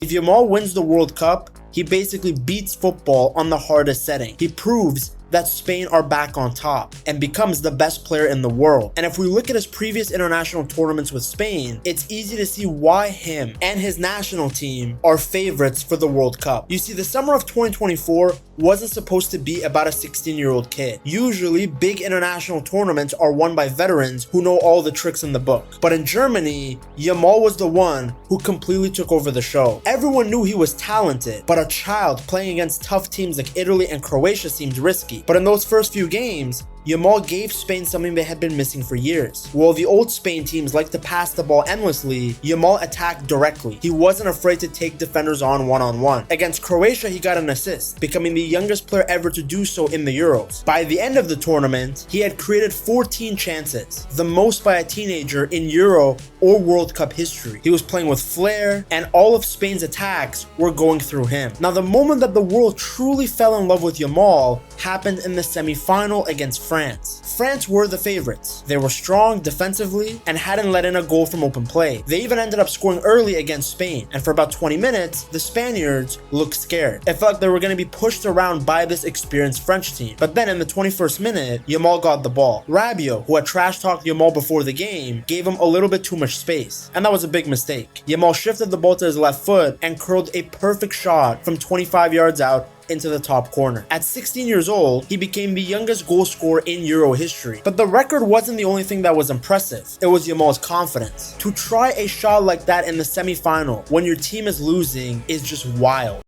If Yamal wins the World Cup, he basically beats football on the hardest setting. He proves that Spain are back on top and becomes the best player in the world. And if we look at his previous international tournaments with Spain, it's easy to see why him and his national team are favorites for the World Cup. You see, the summer of 2024 wasn't supposed to be about a 16-year-old kid. Usually, big international tournaments are won by veterans who know all the tricks in the book. But in Germany, Yamal was the one who completely took over the show. Everyone knew he was talented, but a child playing against tough teams like Italy and Croatia seemed risky. But in those first few games, Yamal gave Spain something they had been missing for years. While the old Spain teams liked to pass the ball endlessly, Yamal attacked directly. He wasn't afraid to take defenders on one-on-one. Against Croatia, he got an assist, becoming the youngest player ever to do so in the Euros. By the end of the tournament, he had created 14 chances, the most by a teenager in Euro or World Cup history. He was playing with flair, and all of Spain's attacks were going through him. Now, the moment that the world truly fell in love with Yamal happened in the semi-final against France. France were the favorites. They were strong defensively and hadn't let in a goal from open play. They even ended up scoring early against Spain, and for about 20 minutes, the Spaniards looked scared. It felt like they were going to be pushed around by this experienced French team. But then in the 21st minute, Yamal got the ball. Rabiot, who had trash-talked Yamal before the game, gave him a little bit too much space, and that was a big mistake. Yamal shifted the ball to his left foot and curled a perfect shot from 25 yards out into the top corner. At 16 years old, he became the youngest goal scorer in Euro history. But the record wasn't the only thing that was impressive. It was Yamal's confidence. To try a shot like that in the semi-final when your team is losing is just wild.